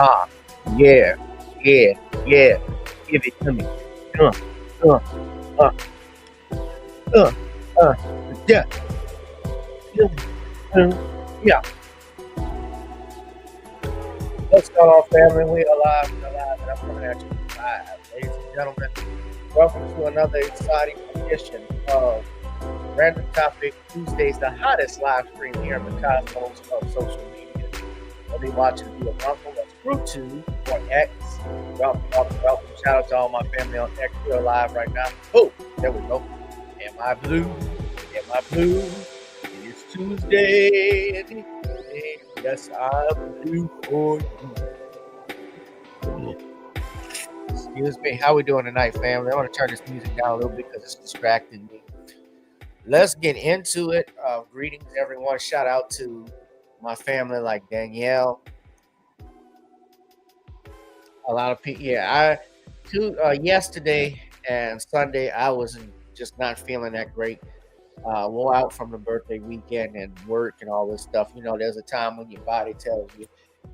Ah, yeah, yeah, yeah. Give it to me. Uh, uh, uh, uh, uh. Yeah, yeah, yeah. What's going on, family? We are live. We are live, and I'm coming at you live. Ladies and gentlemen, welcome to another exciting edition of Random Topic Tuesdays, the hottest live stream here in the cosmos of social media. Whether you're watching via Rumble, that's YouTube, or X. Welcome, welcome, welcome. Shout out to all my family on X. We're live right now. Oh, there we go. Am I blue? Am I blue? It is Tuesday. Yes, I'm blue for you. Excuse me. How we doing tonight, family? I want to turn this music down a little bit because it's distracting me. Let's get into it. Greetings, everyone. Shout out to my family like Danielle. A lot of people. Yeah, yesterday and Sunday, I was just not feeling that great. Wore out from the birthday weekend and work and all this stuff. You know, there's a time when your body tells you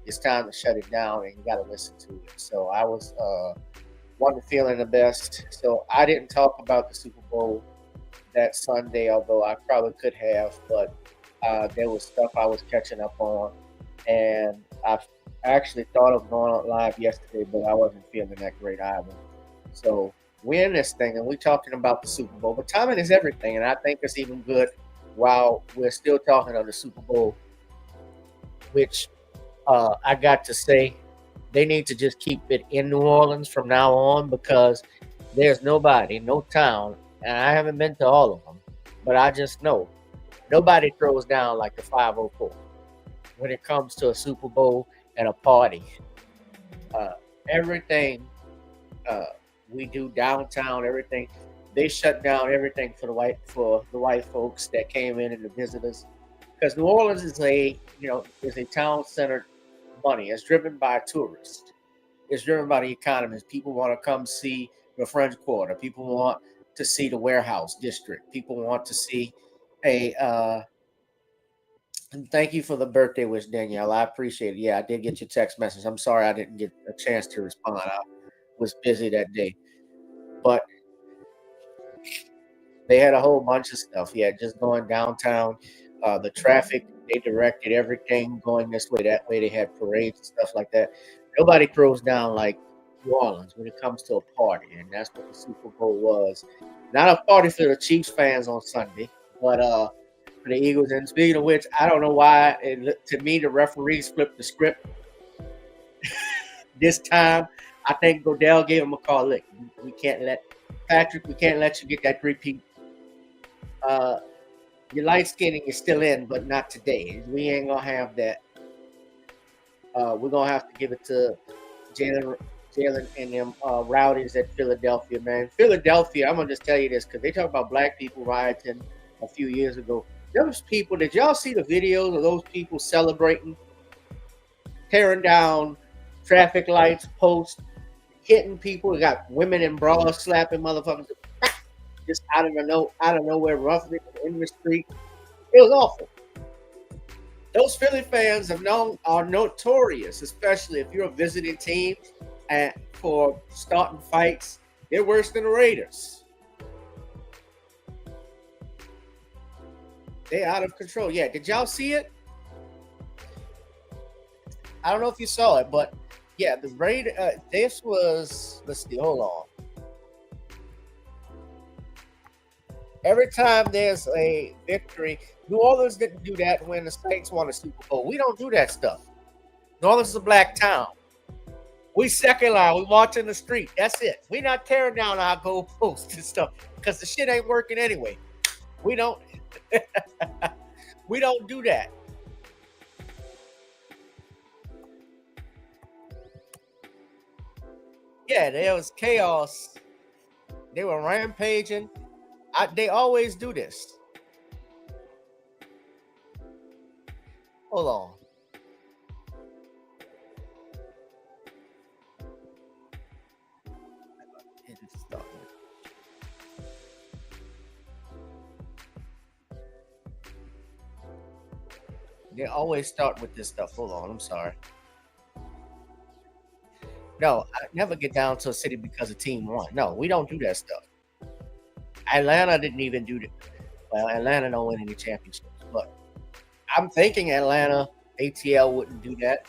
it's time to shut it down and you got to listen to it. So I was wasn't feeling the best. So I didn't talk about the Super Bowl that Sunday, although I probably could have, but there was stuff I was catching up on, and I actually thought of going on live yesterday, but I wasn't feeling that great either. So we're in this thing, and we're talking about the Super Bowl, but timing is everything, and I think it's even good while we're still talking of the Super Bowl, which I got to say they need to just keep it in New Orleans from now on because there's nobody, no town, and I haven't been to all of them, but I just know nobody throws down like the 504 when it comes to a Super Bowl and a party. Uh, everything uh, we do downtown, everything they shut down everything for the white folks that came in and the visitors because New Orleans is a town centered money. It's driven by tourists. It's driven by the economy. People want to come see the French Quarter. People want to see the warehouse district. People want to see a. And thank you for the birthday wish, Danielle. I appreciate it. Yeah, I did get your text message. I'm sorry I didn't get a chance to respond. I was busy that day, but they had a whole bunch of stuff. Yeah, just going downtown. The traffic, they directed everything going this way, that way. They had parades and stuff like that. Nobody throws down like New Orleans when it comes to a party, and that's what the Super Bowl was. Not a party for the Chiefs fans on Sunday, but for the Eagles. And speaking of which, I don't know why. To me, the referees flipped the script this time. I think Godell gave him a call. Look, we can't let Patrick. We can't let you get that three-peat. Your light skinning is still in, but not today. We ain't gonna have that. We're gonna have to give it to Jalen and them rowdies at Philadelphia, man. Philadelphia, I'm gonna just tell you this because they talk about black people rioting a few years ago. Those people, did y'all see the videos of those people celebrating, tearing down traffic lights, posts, hitting people? We got women in bras slapping motherfuckers just out of nowhere, roughly in the street. It was awful. Those Philly fans are notorious, especially if you're a visiting team, and for starting fights. They're worse than the Raiders. They're out of control. Yeah, did y'all see it? I don't know if you saw it, but yeah, the Raiders. This was. Let's see. Hold on. Every time there's a victory, New Orleans didn't do that when the Saints won the Super Bowl. We don't do that stuff. New Orleans is a black town. We second line. We march in the street. That's it. We not tearing down our goalposts and stuff because the shit ain't working anyway. We don't. We don't do that. Yeah, there was chaos. They were rampaging. They always do this. Hold on. They always start with this stuff. Hold on. I'm sorry. No, I never get down to a city because a team won. No, we don't do that stuff. Atlanta didn't even do that. Well, Atlanta don't win any championships, but I'm thinking Atlanta ATL wouldn't do that.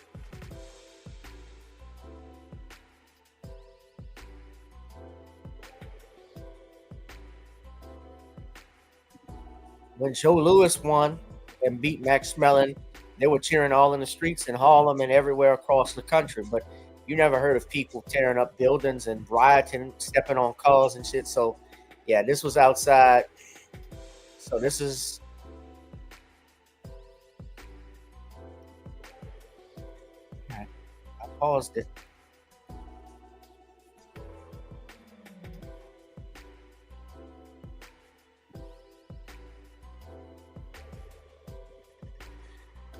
When Joe Louis won and beat Max Mellon, they were cheering all in the streets in Harlem and everywhere across the country. But you never heard of people tearing up buildings and rioting, stepping on cars and shit. So, yeah, this was outside. So this is. I paused it.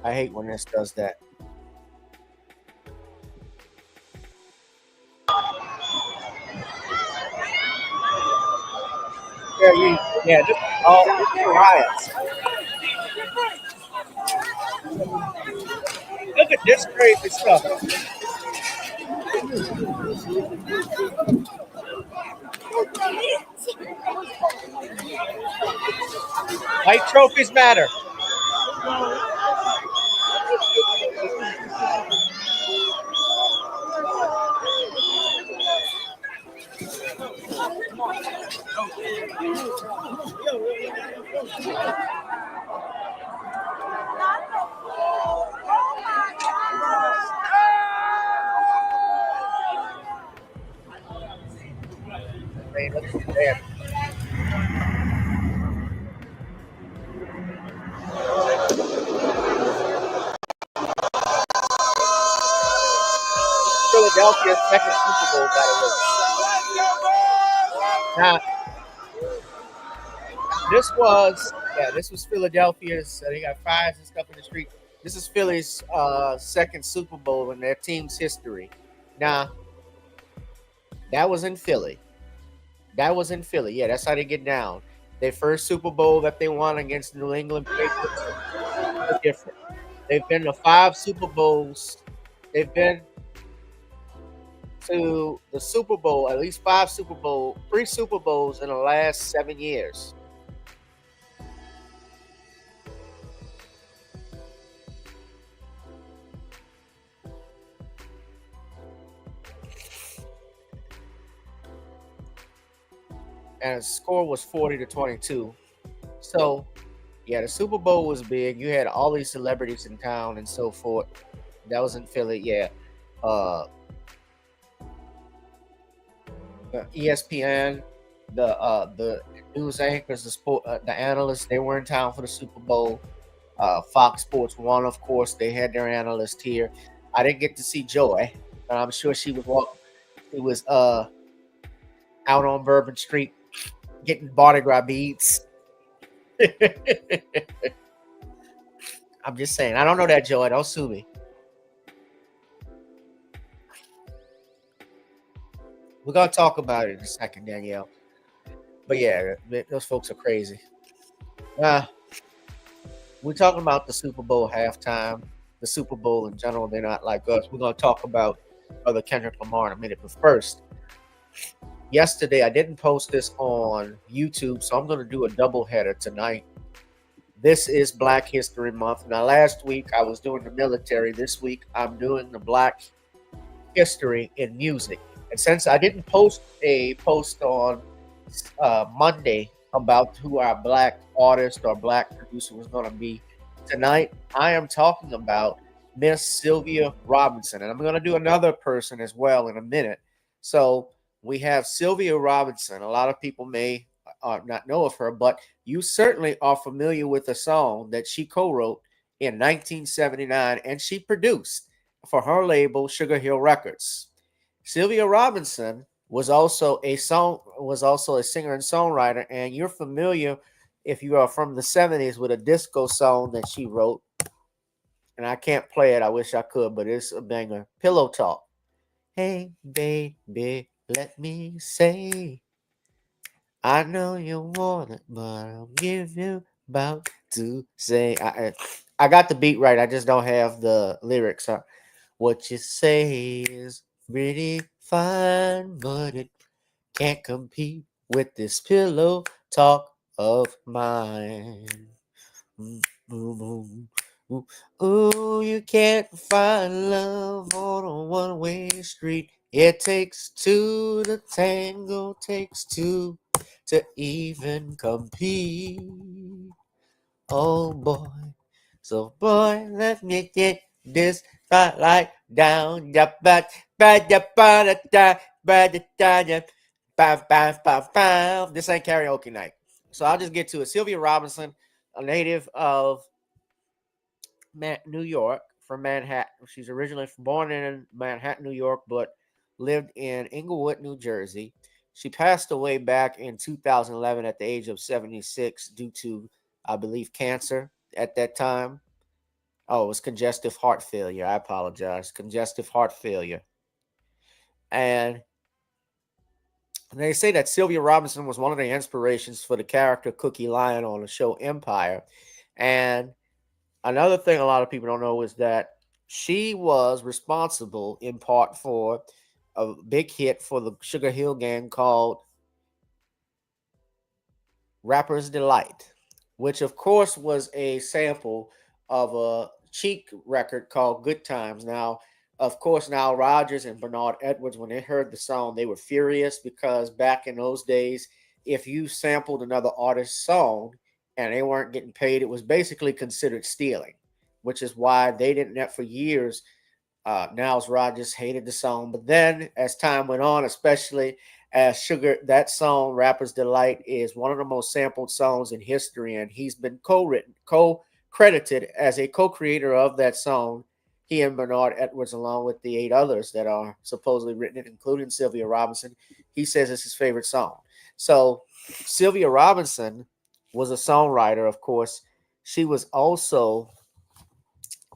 I hate when this does that. Yeah, this is riots. Look at this crazy stuff. White trophies matter. Man, look at that. Philadelphia's second Super Bowl got away. Now, this was Philadelphia's. They got fires and stuff in the street. This is Philly's second Super Bowl in their team's history. Now, that was in Philly. That was in Philly. Yeah, that's how they get down. Their first Super Bowl that they won against New England Patriots are different. They've been to 5 Super Bowls. They've been to the Super Bowl, at least 3 Super Bowls in the last 7 years. And the score was 40-22. So, yeah, the Super Bowl was big. You had all these celebrities in town and so forth. That was in Philly, yeah. Uh, ESPN, the news anchors, the analysts, they were in town for the Super Bowl. Fox Sports One, of course, they had their analyst here. I didn't get to see Joy, but I'm sure she was walking. She was out on Bourbon Street getting Mardi Gras beads. I'm just saying. I don't know that, Joy. Don't sue me. We're gonna talk about it in a second, Danielle. But yeah, those folks are crazy. Uh, we're talking about the Super Bowl halftime, the Super Bowl in general. They're not like us. We're gonna talk about other Kendrick Lamar in a minute. But first, yesterday I didn't post this on YouTube, so I'm gonna do a double header tonight. This is Black History Month. Now, last week I was doing the military. This week I'm doing the Black history in music. And since I didn't post a post on Monday about who our black artist or black producer was going to be, tonight I am talking about Miss Sylvia Robinson. And I'm going to do another person as well in a minute. So we have Sylvia Robinson. A lot of people may not know of her, but you certainly are familiar with a song that she co-wrote in 1979 and she produced for her label Sugar Hill Records. Sylvia Robinson was also a singer and songwriter, and you're familiar if you are from the 70s with a disco song that she wrote. And I can't play it. I wish I could, but it's a banger. Pillow Talk. Hey, baby, let me say, I know you want it, but I'll give you about to say. I got the beat right. I just don't have the lyrics. What you say is pretty fine, but it can't compete with this pillow talk of mine. Mm, boom, boom. Ooh, ooh, you can't find love on a one-way street. It takes two to tango, takes two to even compete. Oh boy, so boy, let me get this spotlight down. Ya ba ba ya ba da da ba da da ya ba ba ba ba. This ain't karaoke night, so I'll just get to it. Sylvia Robinson, a native of New York, from Manhattan. She's originally born in Manhattan, New York, but lived in Inglewood, New Jersey. She passed away back in 2011 at the age of 76 due to, I believe, cancer at that time. Oh, it was congestive heart failure. I apologize. Congestive heart failure. And they say that Sylvia Robinson was one of the inspirations for the character Cookie Lion on the show Empire. And another thing a lot of people don't know is that she was responsible in part for a big hit for the Sugar Hill Gang called Rapper's Delight, which of course was a sample of a Cheek record called Good Times. Now, of course, Nile Rodgers and Bernard Edwards, when they heard the song, they were furious because back in those days, if you sampled another artist's song and they weren't getting paid, it was basically considered stealing, which is why they didn't, for years, Niles Rodgers hated the song, but then as time went on, especially as Sugar, that song "Rapper's Delight" is one of the most sampled songs in history, and he's been co-written, co-credited as a co-creator of that song. He and Bernard Edwards, along with the 8 others that are supposedly written it, including Sylvia Robinson. He says it's his favorite song. So Sylvia Robinson was a songwriter, of course. She was also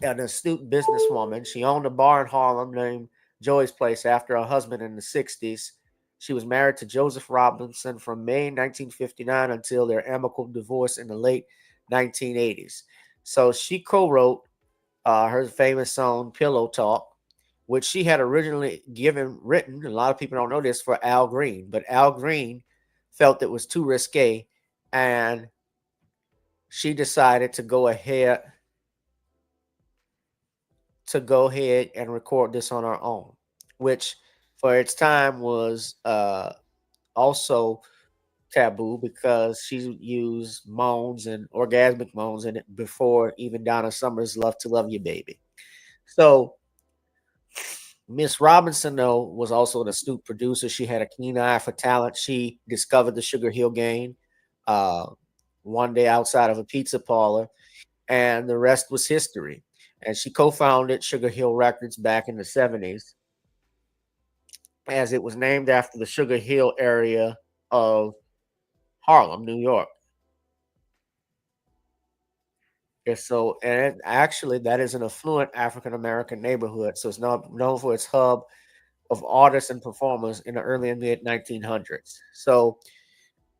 an astute businesswoman. She owned a bar in Harlem named Joey's Place after her husband in the 60s. She was married to Joseph Robinson from May 1959 until their amicable divorce in the late 1980s. So she co-wrote her famous song "Pillow Talk," which she had originally written. A lot of people don't know this, for Al Green, but Al Green felt it was too risque, and she decided to go ahead and record this on her own, which for its time was also taboo because she used moans and orgasmic moans in it before even Donna Summer's "Love to Love You, Baby." So Miss Robinson, though, was also an astute producer. She had a keen eye for talent. She discovered the Sugar Hill Gang uh, one day outside of a pizza parlor, and the rest was history. And she co-founded Sugar Hill Records back in the 70s, as it was named after the Sugar Hill area of Harlem, New York. Actually, that is an affluent African American neighborhood. So it's not known for its hub of artists and performers in the early and mid 1900s. So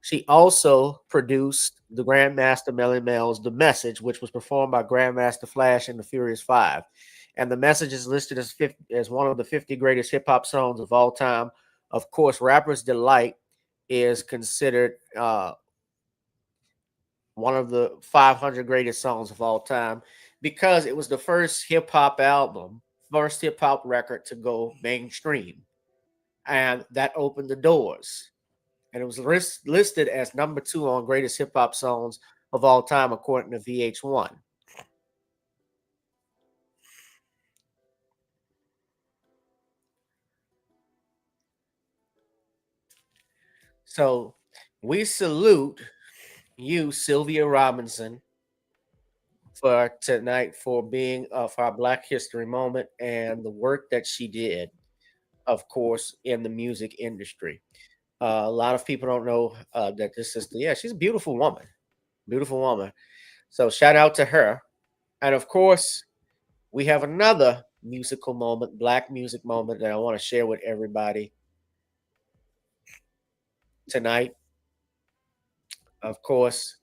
she also produced the Grandmaster Melly Mel's "The Message," which was performed by Grandmaster Flash and the Furious Five. And "The Message" is listed as one of the 50 greatest hip hop songs of all time. Of course, "Rapper's Delight" is considered one of the 500 greatest songs of all time because it was the first hip hop album, first hip hop record to go mainstream. And that opened the doors. And it was listed as number 2 on greatest hip hop songs of all time, according to VH1. So we salute you, Sylvia Robinson, for tonight, for being for our Black History moment and the work that she did, of course, in the music industry. A lot of people don't know that this sister, yeah, she's a beautiful woman, beautiful woman. So shout out to her. And of course, we have another musical moment, Black music moment, that I want to share with everybody tonight. Of course,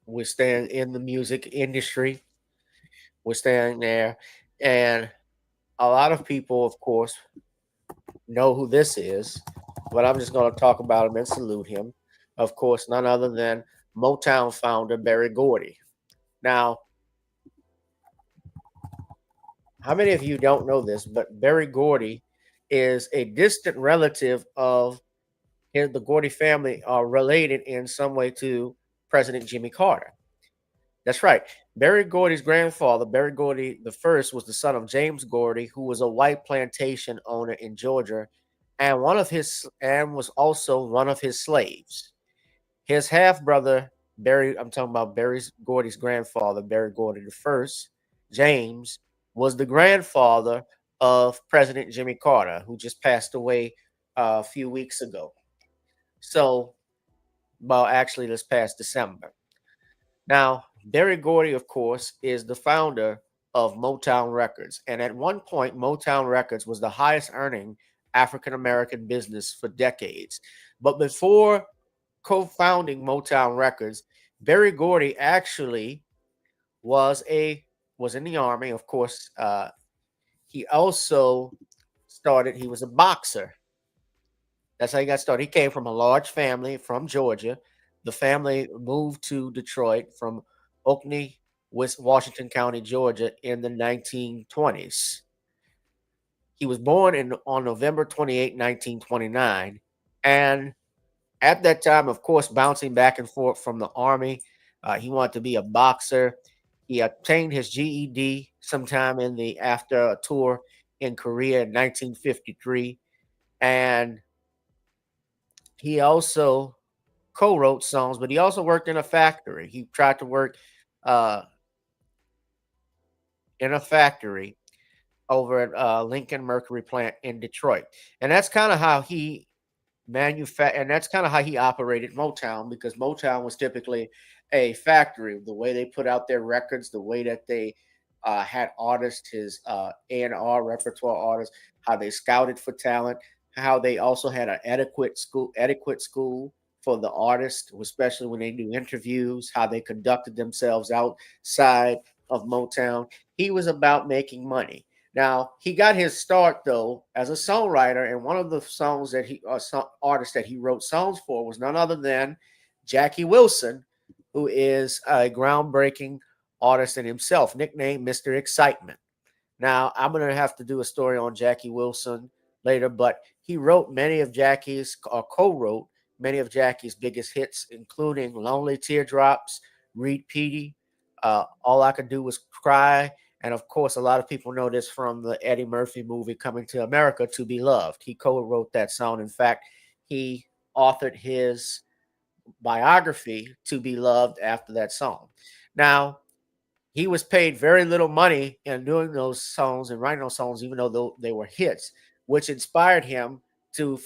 we're staying in the music industry. We're staying there. And a lot of people, of course, know who this is, but I'm just going to talk about him and salute him. Of course, none other than Motown founder Berry Gordy. Now, how many of you don't know this, but Berry Gordy is a distant relative of the Gordy family, are related in some way to President Jimmy Carter. That's right. Berry Gordy's grandfather, Berry Gordy the first, was the son of James Gordy, who was a white plantation owner in Georgia, and was also one of his slaves. His half brother, Barry, I'm talking about Gordy's grandfather, Berry Gordy the first, James, was the grandfather of President Jimmy Carter, who just passed away a few weeks ago. So, well, actually, this past December. Now, Berry Gordy, of course, is the founder of Motown Records. And at one point, Motown Records was the highest earning African American business for decades. But before co founding Motown Records, Berry Gordy actually was a was in the army. Of course, he also he was a boxer. That's how he got started. He came from a large family from Georgia. The family moved to Detroit from Oakney, Washington County, Georgia, in the 1920s. He was born on November 28, 1929. And at that time, of course, bouncing back and forth from the Army, he wanted to be a boxer. He obtained his GED sometime after a tour in Korea in 1953. And he also co-wrote songs, but he also worked in a factory. He tried to work uh, in a factory over at Lincoln Mercury plant in Detroit, and that's kind of how he and that's kind of how he operated Motown, because Motown was typically a factory. The way they put out their records, the way that they had artists, his A&R repertoire artists, how they scouted for talent, how they also had an etiquette school for the artists, especially when they do interviews, how they conducted themselves outside of Motown. He was about making money. Now, he got his start though as a songwriter, and one of the songs that artists that he wrote songs for was none other than Jackie Wilson, who is a groundbreaking artist in himself, nicknamed Mr. Excitement. Now, I'm going to have to do a story on Jackie Wilson later, but he wrote many of Jackie's, or co-wrote many of Jackie's biggest hits, including Lonely Teardrops, Reed Petey, All I Could Do Was Cry, and of course, a lot of people know this from the Eddie Murphy movie Coming to America, To Be Loved. He co-wrote that song. In fact, he authored his biography, To Be Loved, after that song. Now, he was paid very little money in doing those songs and writing those songs, even though they were hits, which inspired him to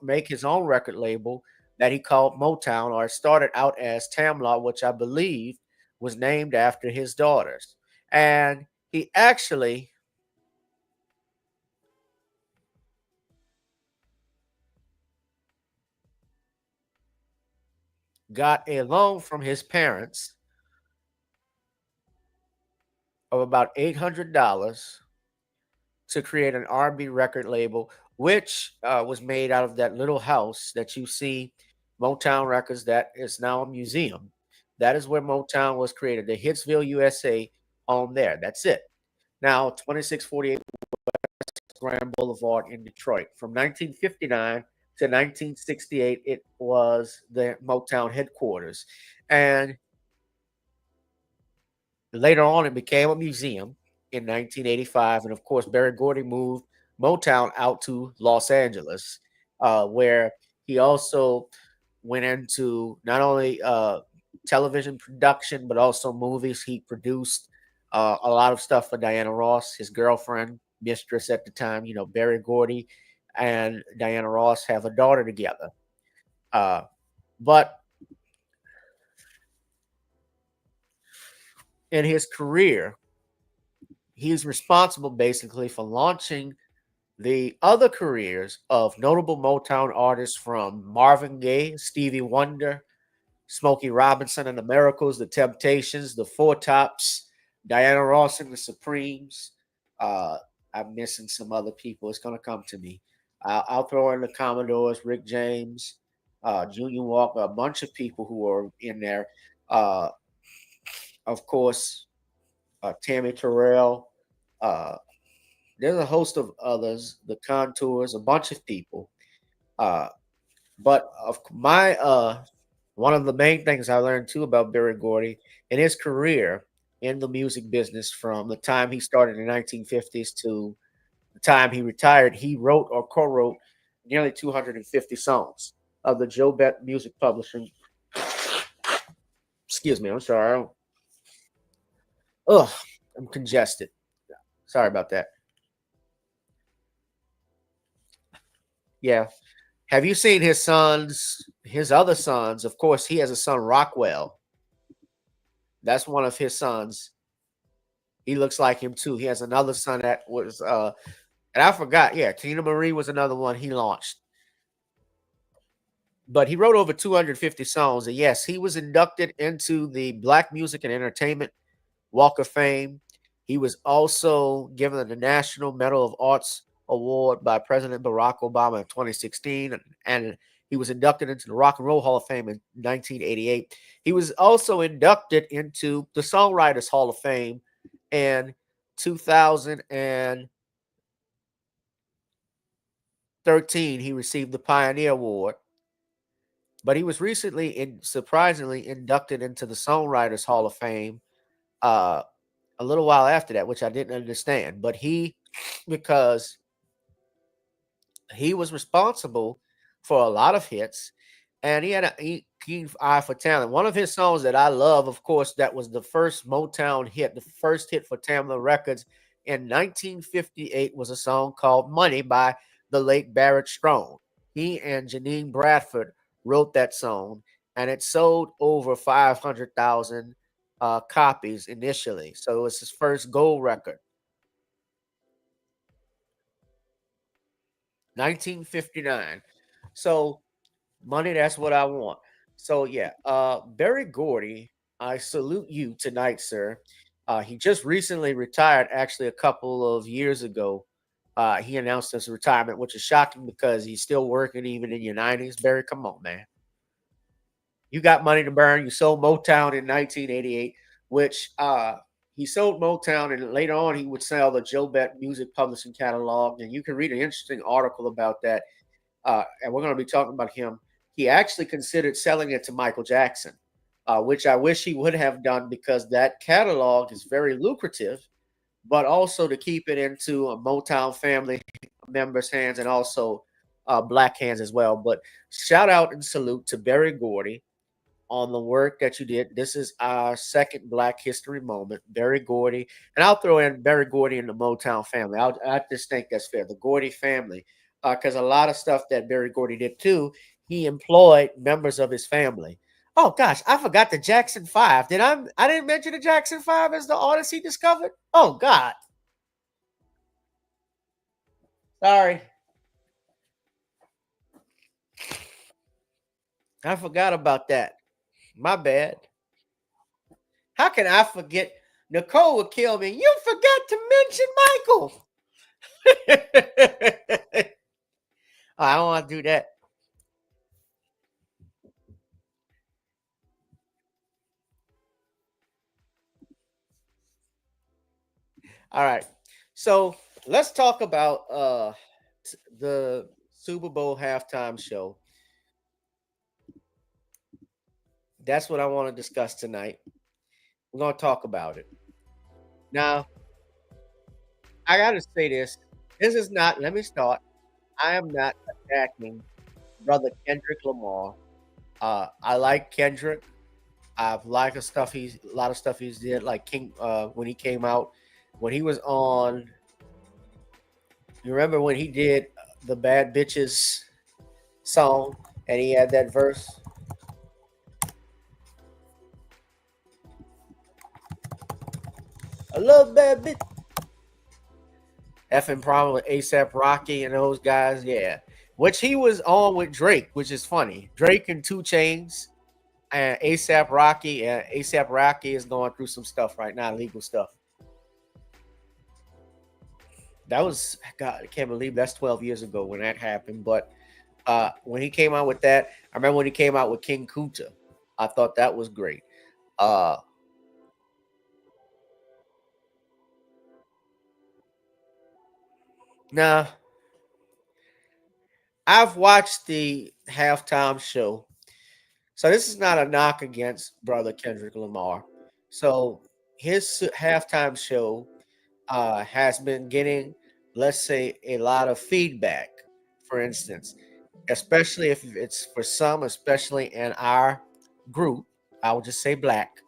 make his own record label that he called Motown, or it started out as Tamla, which I believe was named after his daughters. And he actually got a loan from his parents of about $800 to create an R&B record label, which was made out of that little house that you see, Motown Records, that is now a museum. That is where Motown was created, the Hitsville, USA, on there. That's it. Now, 2648 Grand Boulevard in Detroit. From 1959 to 1968, it was the Motown headquarters. And later on, it became a museum in 1985. And of course, Berry Gordy moved Motown out to Los Angeles, where he also went into not only television production, but also movies. He produced a lot of stuff for Diana Ross, his girlfriend, mistress at the time. You know, Berry Gordy and Diana Ross have a daughter together. Uh, but in his career, he's responsible basically for launching the other careers of notable Motown artists from Marvin Gaye, Stevie Wonder, Smokey Robinson and the Miracles, the Temptations, the Four Tops, Diana Ross and the Supremes. Uh, I'm missing some other people. It's going to come to me. I'll throw in the Commodores, Rick James, Junior Walker, a bunch of people who are in there. Uh, of course, Tammy Terrell. Uh, there's a host of others, the Contours, a bunch of people. Uh, but of my one of the main things I learned too about Berry Gordy in his career in the music business from the time he started in the 1950s to the time he retired, he wrote or co-wrote nearly 250 songs of the Joe Bet Music Publishing. Excuse me, I'm sorry. Ugh, I'm congested. Sorry about that. Yeah. Have you seen his sons, his other sons? Of course, he has a son, Rockwell. That's one of his sons. He looks like him too. He has another son that was and I forgot, yeah, Tina Marie was another one he launched. But he wrote over 250 songs. And yes, he was inducted into the Black Music and Entertainment Walk of Fame. He was also given the National Medal of Arts Award by President Barack Obama in 2016, and he was inducted into the Rock and Roll Hall of Fame in 1988. He was also inducted into the Songwriters Hall of Fame in 2013. He received the Pioneer Award, but he was recently, surprisingly, inducted into the Songwriters Hall of Fame uh, a little while after that, which I didn't understand. But because he was responsible for a lot of hits, and he had a keen eye for talent. One of his songs that I love, of course, that was the first Motown hit, the first hit for Tamla Records in 1958, was a song called "Money" by the late Barrett Strong. He and Janine Bradford wrote that song, and it sold over 500,000 copies initially. So it was his first gold record. 1959. So money, that's what I want. So yeah, Berry Gordy, I salute you tonight, sir. He just recently retired, actually a couple of years ago. He announced his retirement, which is shocking because he's still working even in your 90s. Barry, come on, man. You got money to burn. You sold Motown in 1988, which he sold Motown, and later on he would sell the Joe Bet Music Publishing Catalog. And you can read an interesting article about that. And we're going to be talking about him. He actually considered selling it to Michael Jackson, which I wish he would have done because that catalog is very lucrative, but also to keep it into a Motown family members' hands and also black hands as well. But shout out and salute to Berry Gordy on the work that you did. This is our second Black History moment, Berry Gordy, and I'll throw in Berry Gordy and the Motown family. I just think that's fair. The Gordy family, because a lot of stuff that Berry Gordy did too, he employed members of his family. Oh gosh, I forgot the Jackson Five. Did I? I didn't mention the Jackson Five as the artist he discovered. Oh God, sorry, I forgot about that. My bad. How can I forget? Nicole would kill me. You forgot to mention Michael. I don't want to do that. All right. So let's talk about the Super Bowl halftime show. That's what I want to discuss tonight. We're gonna talk about it. Now, I gotta say this. This is not, let me start. I am not attacking brother Kendrick Lamar. I like Kendrick. I've liked the stuff he's a lot of stuff he's did, like King when he came out, when he was on. You remember when he did the Bad Bitches song and he had that verse? I love bad bitch. Effing problem with ASAP Rocky and those guys, yeah. Which he was on with Drake, which is funny. Drake and Two Chains and ASAP Rocky. And ASAP Rocky is going through some stuff right now, legal stuff. That was God. I can't believe that's 12 years ago when that happened. But when he came out with that, I remember when he came out with King Kunta. I thought that was great. Uh, now I've watched the halftime show, so this is not a knock against brother Kendrick Lamar. So his halftime show has been getting, let's say, a lot of feedback. For instance, especially if it's for some, especially in our group, I would just say black,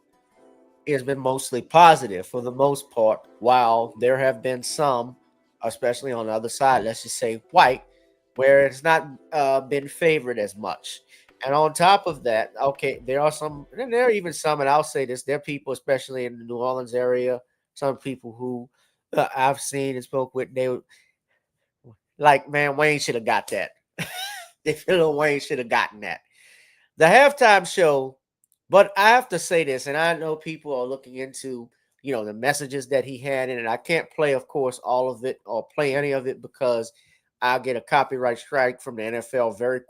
has been mostly positive for the most part, while there have been some, especially on the other side, let's just say white, where it's not been favored as much. And on top of that, okay, there are some, and there are even some, and I'll say this, there are people, especially in the New Orleans area, some people who I've seen and spoke with, they would like, man, Wayne should have got that. They feel Wayne should have gotten that. The halftime show, but I have to say this, and I know people are looking into, the messages that he had in it. I can't play, of course, all of it or play any of it because I'll get a copyright strike from the NFL very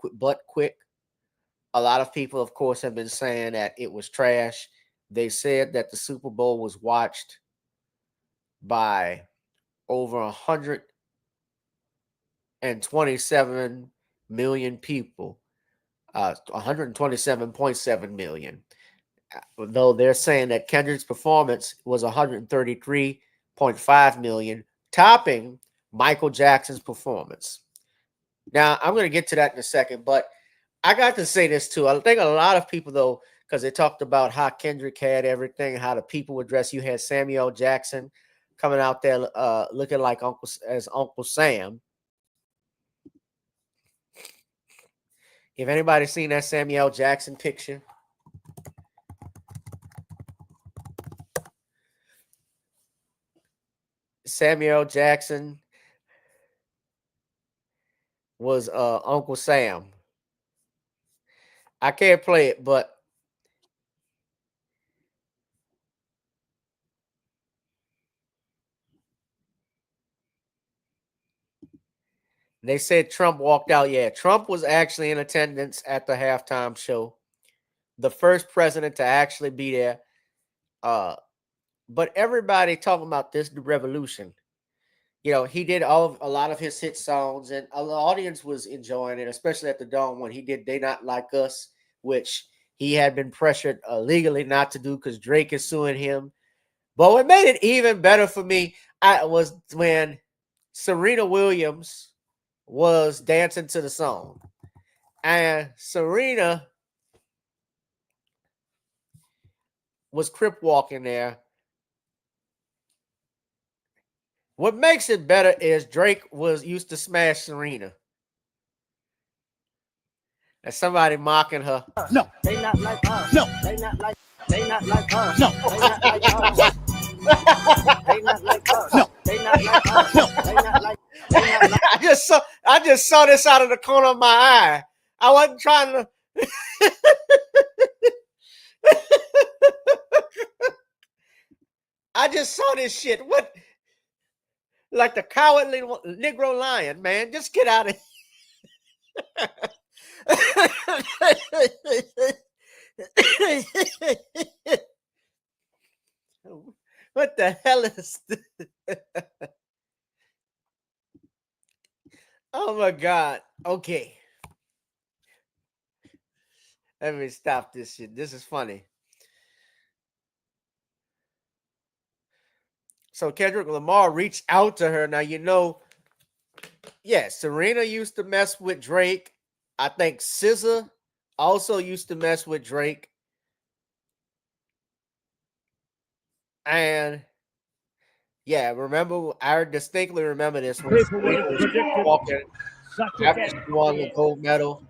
quick. A lot of people, of course, have been saying that it was trash. They said that the Super Bowl was watched by over 127 million people, 127.7 million. Though they're saying that Kendrick's performance was 133.5 million, topping Michael Jackson's performance. Now, I'm going to get to that in a second, but I got to say this too. I think a lot of people, though, because they talked about how Kendrick had everything, how the people would dress. You had Samuel Jackson coming out there looking like Uncle Sam. If anybody seen that Samuel Jackson picture, Samuel Jackson was Uncle Sam. I can't play it, but they said Trump walked out. Yeah, Trump was actually in attendance at the halftime show, the first president to actually be there. But everybody talking about this the revolution. He did a lot of his hit songs, and the audience was enjoying it, especially at the Dome when he did "They Not Like Us," which he had been pressured legally not to do because Drake is suing him. But what made it even better for me, was when Serena Williams was dancing to the song, and Serena was crip walking there. What makes it better is Drake was used to smash Serena. And somebody mocking her. No, they not like us. No, they not like. They not like us. No, they not like us. They not like us. No, they not like us. No, they not like. They not like. I just saw this out of the corner of my eye. I wasn't trying to. I just saw this shit. What? Like the cowardly Negro lion, man. Just get out of here. What the hell is this? Oh my God. Okay. Let me stop this shit. This is funny. So Kendrick Lamar reached out to her. Now, Serena used to mess with Drake. I think SZA also used to mess with Drake. And I distinctly remember this when Serena was walking after she won the gold medal.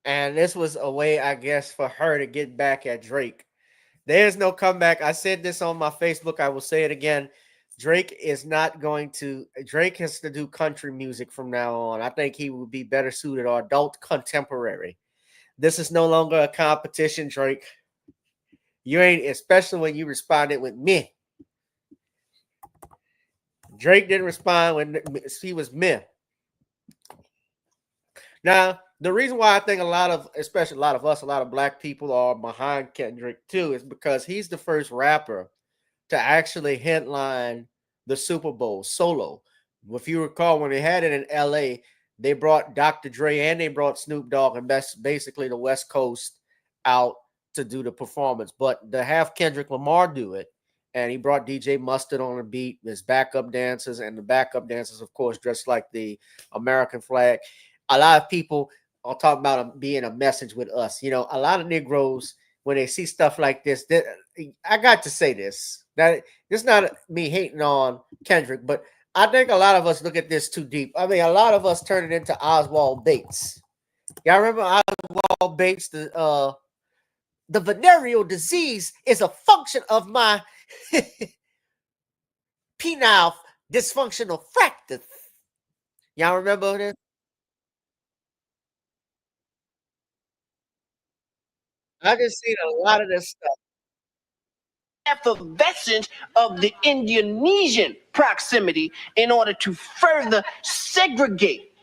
And this was a way, I guess, for her to get back at Drake. There's no comeback. I said this on my Facebook. I will say it again. Drake is not going to. Drake has to do country music from now on. I think he would be better suited or adult contemporary. This is no longer a competition, Drake. You ain't, especially when you responded with me. Drake didn't respond when he was me. Now, the reason why I think a lot of, especially a lot of us, a lot of black people are behind Kendrick too, is because he's the first rapper to actually headline the Super Bowl solo. If you recall, when they had it in LA, they brought Dr. Dre and they brought Snoop Dogg and basically the West Coast out to do the performance. But to have Kendrick Lamar do it, and he brought DJ Mustard on the beat, his backup dancers, and the backup dancers, of course, dressed like the American flag. A lot of people are talking about being a message with us. You know, a lot of Negroes, when they see stuff like this, I got to say this. That it's not me hating on Kendrick, but I think a lot of us look at this too deep. I mean, a lot of us turn it into Oswald Bates. Y'all remember Oswald Bates? The venereal disease is a function of my penile dysfunctional fractus. Y'all remember this? I just seen a lot of this stuff. Effervescence of the Indonesian proximity in order to further segregate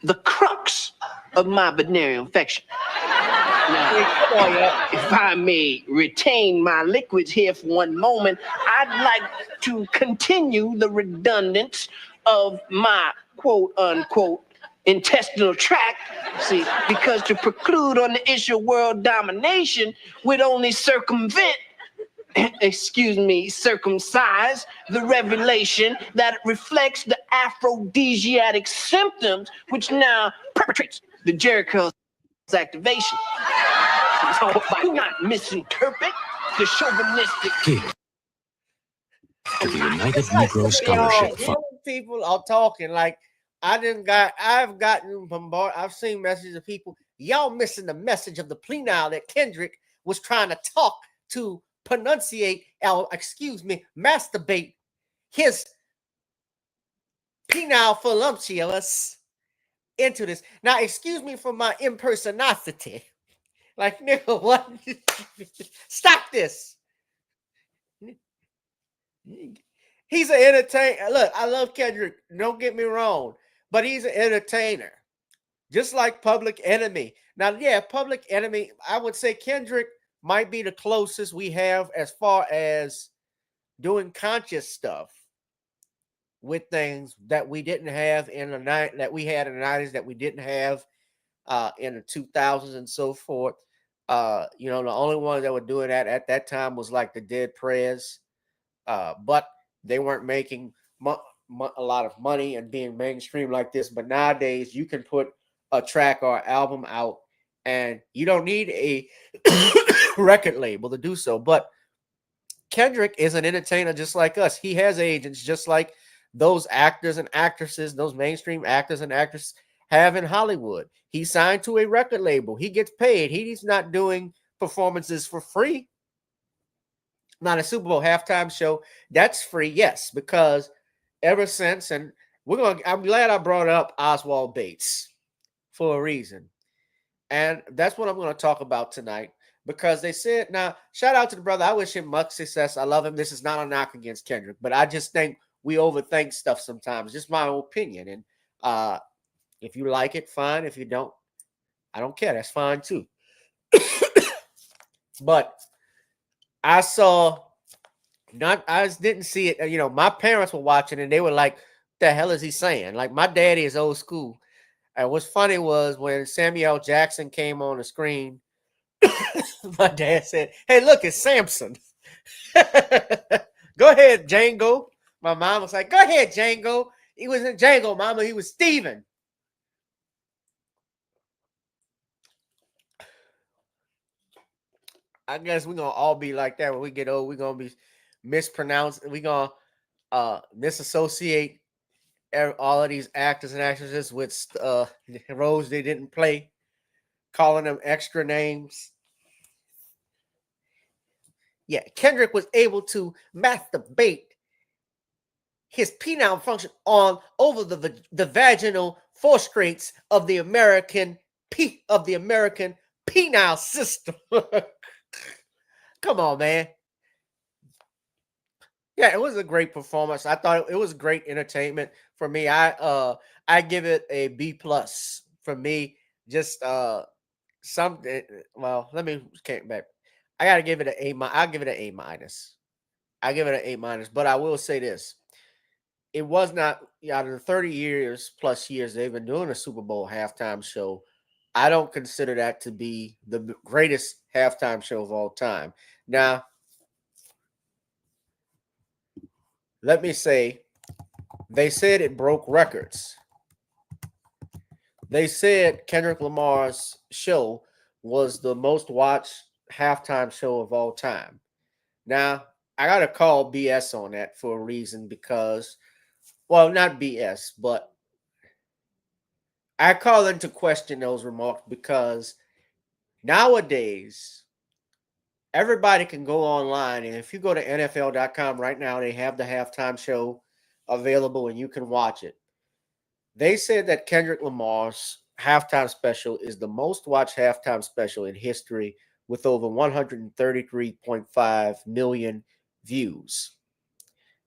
the crux of my venereal infection. Now, if I may retain my liquids here for one moment, I'd like to continue the redundance of my quote unquote intestinal tract. See, because to preclude on the issue of world domination would only circumvent circumcise the revelation that reflects the aphrodisiac symptoms which now perpetrates the Jericho's activation. So do not misinterpret the chauvinistic to the United Negro Scholarship Fund. People are talking like I've gotten bombarded. I've seen messages of people, y'all missing the message of the plenile that Kendrick was trying to talk to pronunciate, masturbate his penile voluptuous into this. Now, excuse me for my impersonality. Like, nigga, what? Stop this. He's an entertainer. Look, I love Kendrick. Don't get me wrong, but he's an entertainer, just like Public Enemy. Now, yeah, Public Enemy. I would say Kendrick might be the closest we have as far as doing conscious stuff with things that we didn't have in the night that we had in the 90s that we didn't have in the 2000s and so forth. You know, the only ones that were doing that at that time was like the Dead Prez, but they weren't making a lot of money and being mainstream like this. But nowadays, you can put a track or album out, and you don't need a record label to do so. But Kendrick is an entertainer just like us. He has agents just like those actors and actresses, those mainstream actors and actresses have in Hollywood. He's signed to a record label. He gets paid. He's not doing performances for free. Not a Super Bowl halftime show. That's free, yes, because ever since, and I'm glad I brought up Oswald Bates for a reason. And that's what I'm going to talk about tonight because they said, now, shout out to the brother. I wish him much success. I love him. This is not a knock against Kendrick, but I just think we overthink stuff sometimes. Just my opinion. And if you like it, fine. If you don't, I don't care. That's fine too. But I didn't see it. You know, my parents were watching and they were like, what the hell is he saying? Like, my daddy is old school. And what's funny was when Samuel Jackson came on the screen, my dad said, hey, look, it's Samson. Go ahead, Django. My mom was like, go ahead, Django. He wasn't Django, mama. He was Steven. I guess we're going to all be like that when we get old. We're going to be mispronounced. We're going to misassociate all of these actors and actresses with roles they didn't play, calling them extra names. Yeah, Kendrick was able to masturbate his penile function on over the vaginal forstrates of the American penile system. Come on, man. Yeah, it was a great performance. I thought it was great entertainment for me. I give it a B plus for me. Just something. Well, let me count back. I gotta give it an A. I'll give it an A minus. I give it an A minus. But I will say this: it was not out of the 30 years plus years they've been doing a Super Bowl halftime show. I don't consider that to be the greatest halftime show of all time. Now, let me say, they said it broke records. They said Kendrick Lamar's show was the most watched halftime show of all time. Now, I got to call BS on that for a reason because, well, not BS, but I call into question those remarks because nowadays, everybody can go online. And if you go to NFL.com right now, they have the halftime show available and you can watch it. They said that Kendrick Lamar's halftime special is the most watched halftime special in history with over 133.5 million views.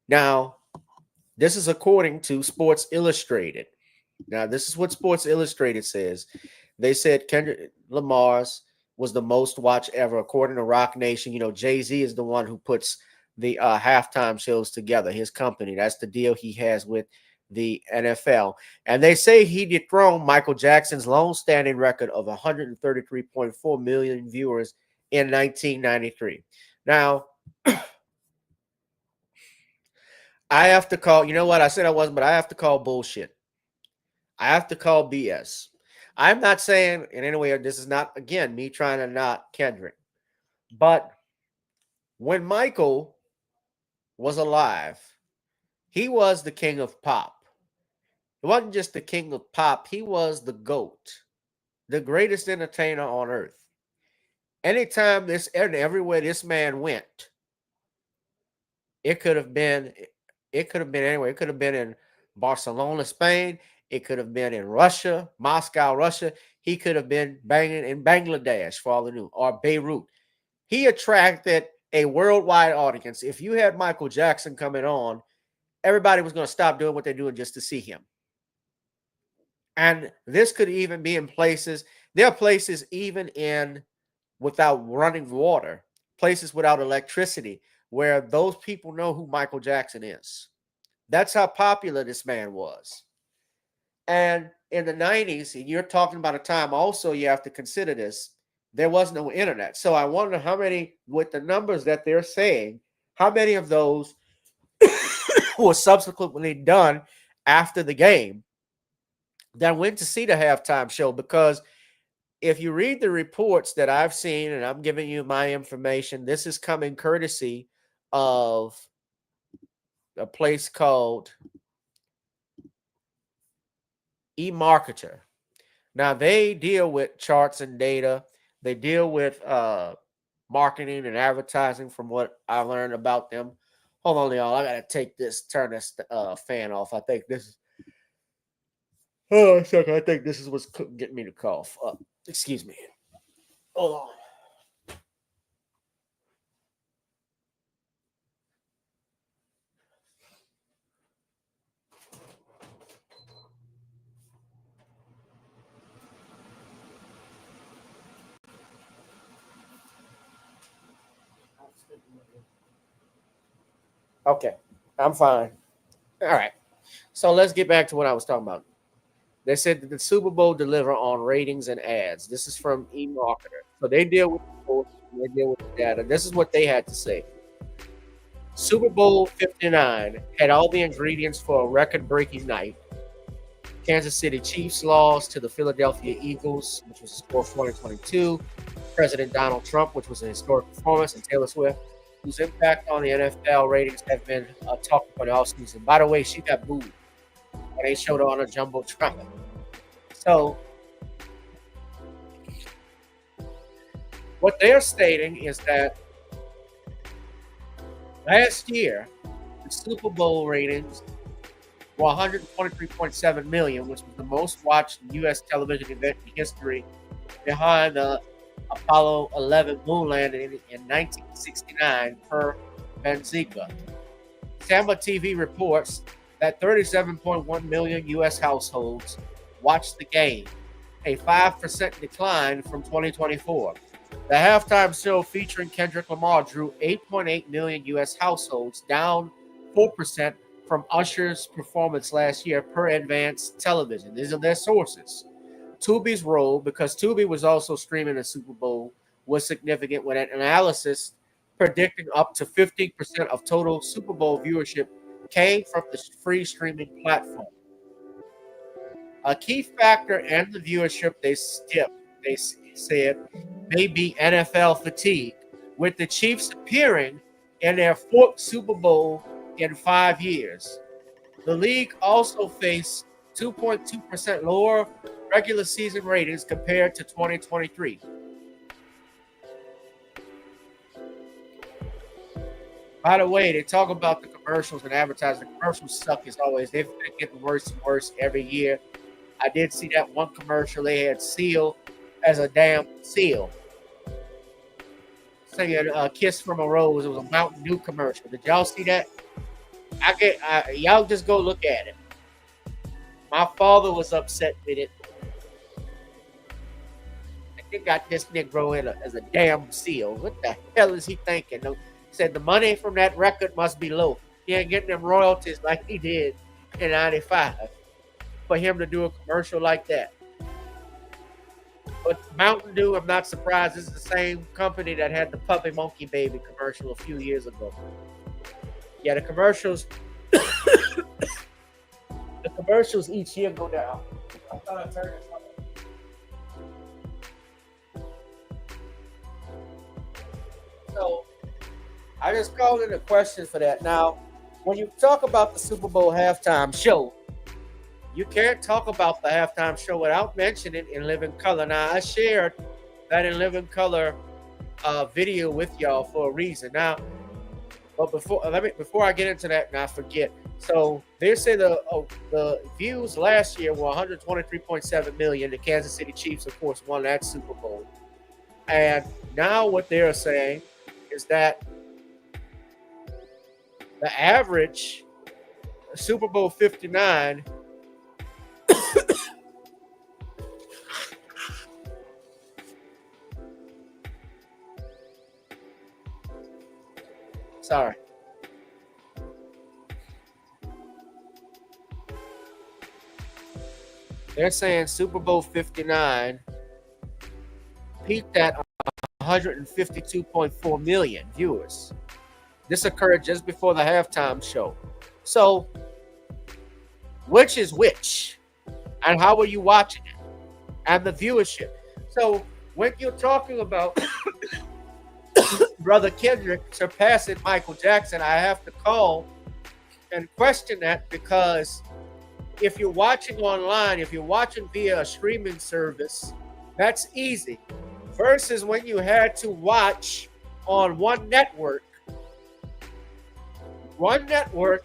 Now, this is according to Sports Illustrated. Now, this is what Sports Illustrated says. They said Kendrick Lamar's was the most watched ever, according to Rock Nation. You know, Jay-Z is the one who puts the halftime shows together, his company. That's the deal he has with the NFL. And they say he dethroned Michael Jackson's long-standing record of 133.4 million viewers in 1993. Now, I have to call, you know what? I said I wasn't, but I have to call bullshit. I have to call BS. I'm not saying in any way, this is not, again, me trying to knock Kendrick. But when Michael was alive, he was the king of pop. He wasn't just the king of pop. He was the GOAT, the greatest entertainer on earth. Anytime this, everywhere this man went, it could have been anywhere. It could have been in Barcelona, Spain. It could have been in Russia, Moscow, Russia. He could have been banging in Bangladesh for all I knew, or Beirut. He attracted a worldwide audience. If you had Michael Jackson coming on, everybody was going to stop doing what they're doing just to see him. And this could even be in places. There are places even in without running water, places without electricity, where those people know who Michael Jackson is. That's how popular this man was. And in the 90s, and you're talking about a time also you have to consider this, there was no internet. So I wonder how many, with the numbers that they're saying, how many of those were subsequently done after the game that went to see the halftime show. Because if you read the reports that I've seen, and I'm giving you my information, this is coming courtesy of a place called eMarketer. Now, they deal with charts and data. They deal with marketing and advertising from what I learned about them. Hold on, y'all. I got to turn this fan off. I think this is, oh, a second. I think this is what's getting me to cough. Excuse me. Hold on. Okay, I'm fine. All right. So let's get back to what I was talking about. They said that the Super Bowl deliver on ratings and ads. This is from eMarketer. So they deal with sports, they deal with the data. This is what they had to say. Super Bowl 59 had all the ingredients for a record-breaking night. Kansas City Chiefs lost to the Philadelphia Eagles, which was a score of 2022. President Donald Trump, which was a historic performance, and Taylor Swift, whose impact on the NFL ratings have been talked about all season. By the way, she got booed when they showed her on a jumbotron. So what they're stating is that last year, the Super Bowl ratings were 123.7 million, which was the most watched U.S. television event in history, behind the Apollo 11 moon landing in 1969 per Benzica. Samba TV reports that 37.1 million U.S. households watched the game, a 5% decline from 2024. The halftime show featuring Kendrick Lamar drew 8.8 million U.S. households, down 4% from Usher's performance last year per Advanced Television. These are their sources. Tubi's role, because Tubi was also streaming the Super Bowl, was significant with an analysis predicting up to 15% of total Super Bowl viewership came from the free streaming platform. A key factor in the viewership they said, may be NFL fatigue, with the Chiefs appearing in their fourth Super Bowl in 5 years. The league also faced 2.2% lower regular season ratings compared to 2023. By the way, they talk about the commercials and advertising. The commercials suck as always. They've been getting worse and worse every year. I did see that one commercial. They had Seal as a damn seal singing a Kiss from a Rose. It was a Mountain Dew commercial. Did y'all see that? Y'all just go look at it. My father was upset with it. They got this Negro in as a damn seal. What the hell is he thinking? He said the money from that record must be low. He ain't getting them royalties like he did in '95 for him to do a commercial like that. But Mountain Dew, I'm not surprised. This is the same company that had the Puppy Monkey Baby commercial a few years ago. Yeah, the commercials each year go down. I thought I turned this on. So I just called in a question for that. Now, when you talk about the Super Bowl halftime show, you can't talk about the halftime show without mentioning In Living Color. Now, I shared that In Living Color video with y'all for a reason. Now, but before I get into that, and I forget. So they say the views last year were 123.7 million. The Kansas City Chiefs, of course, won that Super Bowl. And now what they're saying is that the average Super Bowl 59 sorry. They're saying Super Bowl 59 peaked at 152.4 million viewers. This occurred just before the halftime show. So, which is which? And how are you watching it? And the viewership. So, when you're talking about Brother Kendrick surpassing Michael Jackson, I have to call and question that, because if you're watching online, if you're watching via a streaming service, that's easy. Versus when you had to watch on one network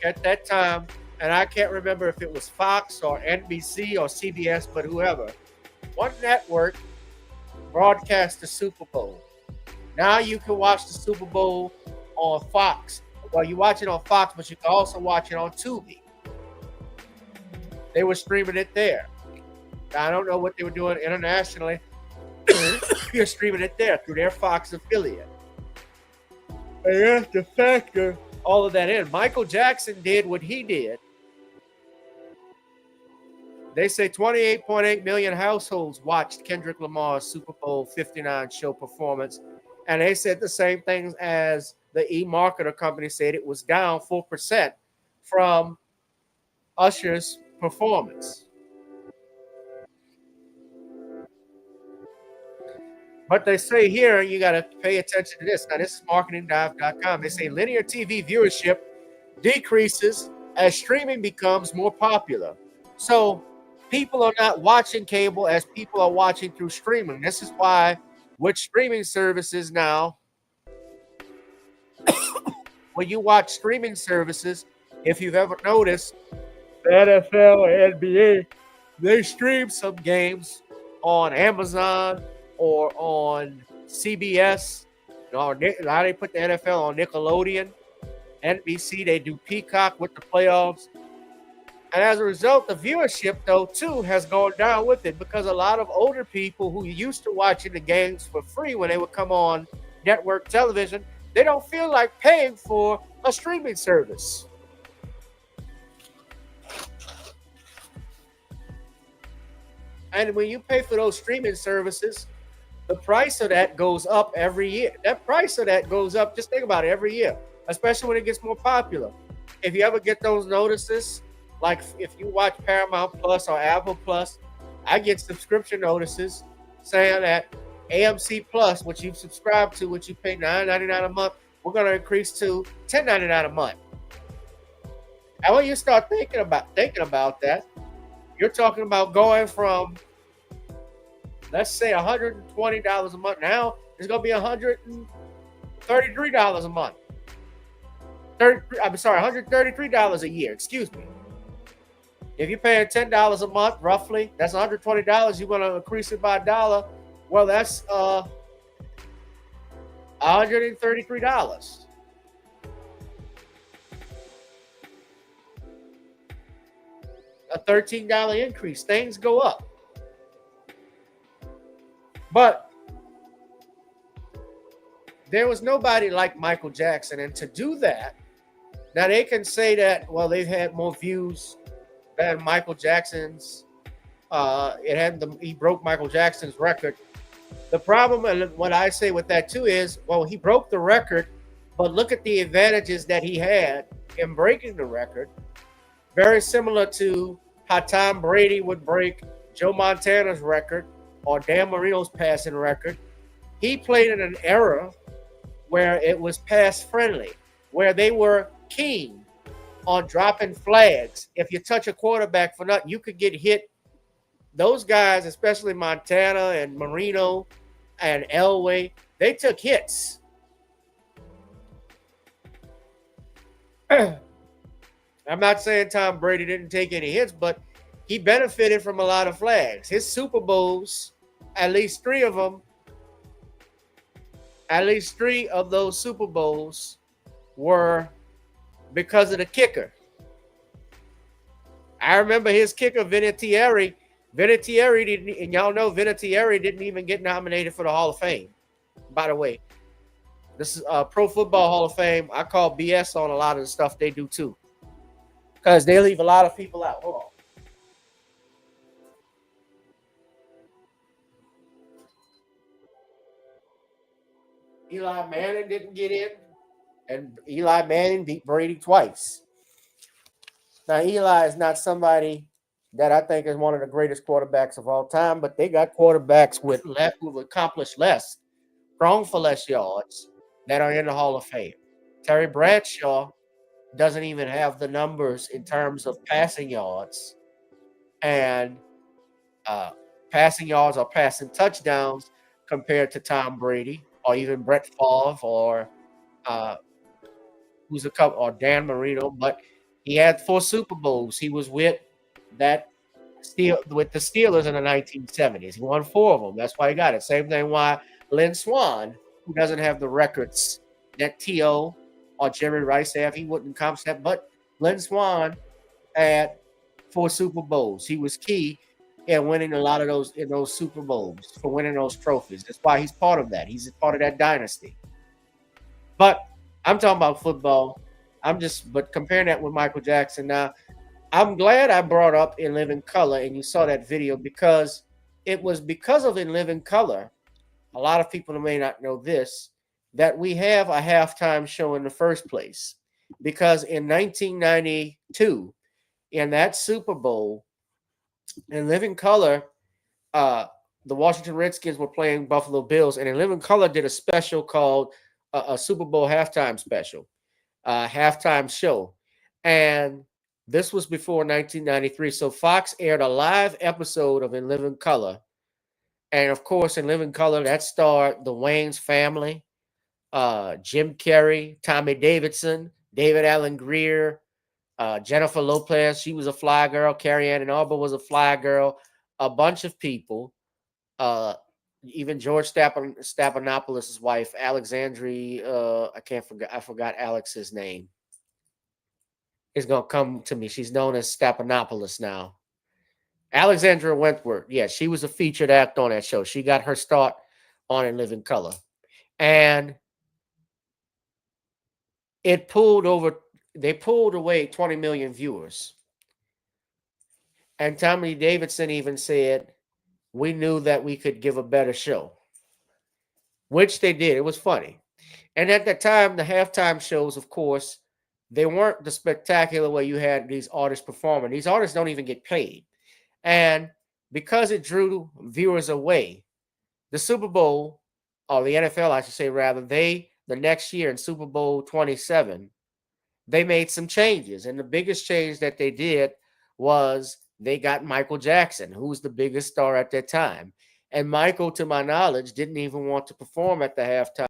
at that time, and I can't remember if it was Fox or NBC or CBS, but whoever. One network broadcast the Super Bowl. Now you can watch the Super Bowl on Fox. Well, you watch it on Fox, but you can also watch it on Tubi. They were streaming it there. Now, I don't know what they were doing internationally. You're streaming it there through their Fox affiliate. And you have to factor all of that in. Michael Jackson did what he did. They say 28.8 million households watched Kendrick Lamar's Super Bowl 59 show performance. And they said the same things as the e-marketer company said. It was down 4% from Usher's performance. But they say here, you got to pay attention to this. Now, this is marketingdive.com. They say linear TV viewership decreases as streaming becomes more popular. So people are not watching cable as people are watching through streaming. This is why with streaming services now, when you watch streaming services, if you've ever noticed, The NFL and NBA, they stream some games on Amazon or on CBS. Or now they put the NFL on Nickelodeon. NBC, they do Peacock with the playoffs. And as a result, the viewership, though, too, has gone down with it because a lot of older people who used to watching the games for free when they would come on network television, they don't feel like paying for a streaming service. And when you pay for those streaming services, the price of that goes up every year. That price of that goes up, just think about it, every year, especially when it gets more popular. If you ever get those notices, like if you watch Paramount Plus or Apple Plus, I get subscription notices saying that AMC Plus, which you've subscribed to, which you pay $9.99 a month, we're going to increase to $10.99 a month. And when you start thinking about that, you're talking about going from, let's say, $120 a month. Now it's going to be $133 a month. $133 a year. Excuse me. If you're paying $10 a month, roughly, that's $120. You're going to increase it by $1. Well, that's $133. A $13 increase. Things go up. But there was nobody like Michael Jackson. And to do that, now they can say that, well, they've had more views than Michael Jackson's. He broke Michael Jackson's record. The problem, and what I say with that too, is, well, he broke the record, but look at the advantages that he had in breaking the record. Very similar to how Tom Brady would break Joe Montana's record or Dan Marino's passing record. He played in an era where it was pass friendly, where they were keen on dropping flags. If you touch a quarterback for nothing, you could get hit. Those guys, especially Montana and Marino and Elway, they took hits. I'm not saying Tom Brady didn't take any hits, but he benefited from a lot of flags. His Super Bowls, at least three of those Super Bowls were because of the kicker. I remember his kicker, Vinatieri. Vinatieri didn't, and y'all know Vinatieri didn't even get nominated for the Hall of Fame. By the way, this is Pro Football Hall of Fame. I call BS on a lot of the stuff they do too, because they leave a lot of people out. Hold on. Eli Manning didn't get in, and Eli Manning beat Brady twice. Now, Eli is not somebody that I think is one of the greatest quarterbacks of all time, but they got quarterbacks who've accomplished less, thrown for less yards, that are in the Hall of Fame. Terry Bradshaw doesn't even have the numbers in terms of passing yards and passing yards or passing touchdowns compared to Tom Brady or even Brett Favre or who's a couple or Dan Marino. But he had 4 Super Bowls. He was with the Steelers in the 1970s. He won 4 of them. That's why he got it. Same thing why Lynn Swann, who doesn't have the records that T.O. or Jerry Rice have, he wouldn't compensate. But Lynn Swann had 4 Super Bowls. He was key in winning a lot of those Super Bowls, for winning those trophies. That's why he's part of that. He's part of that dynasty. But I'm talking about football. But comparing that with Michael Jackson now, I'm glad I brought up In Living Color and you saw that video, because it was because of In Living Color, a lot of people may not know this, that we have a halftime show in the first place. Because in 1992, in that Super Bowl, In Living Color, the Washington Redskins were playing Buffalo Bills, and In Living Color did a special called a Super Bowl halftime special, halftime show. And this was before 1993. So Fox aired a live episode of In Living Color. And of course, In Living Color, that starred the Wayans family, Jim Carrey, Tommy Davidson, David Allen Greer, Jennifer Lopez, she was a fly girl. Carrie Ann Arbor was a fly girl. A bunch of people. Even George Stephanopoulos' wife, Alexandria. I forgot Alex's name. It's gonna come to me. She's known as Stephanopoulos now. Alexandra Wentworth. Yeah, she was a featured act on that show. She got her start on In Living Color, and it pulled over. They pulled away 20 million viewers. And Tommy Davidson even said, "We knew that we could give a better show," which they did. It was funny. And at that time, the halftime shows, of course, they weren't the spectacular way you had these artists performing. These artists don't even get paid. And because it drew viewers away, the Super Bowl, or the NFL, I should say, rather, the next year in Super Bowl 27, they made some changes. And the biggest change that they did was they got Michael Jackson, who was the biggest star at that time. And Michael, to my knowledge, didn't even want to perform at the halftime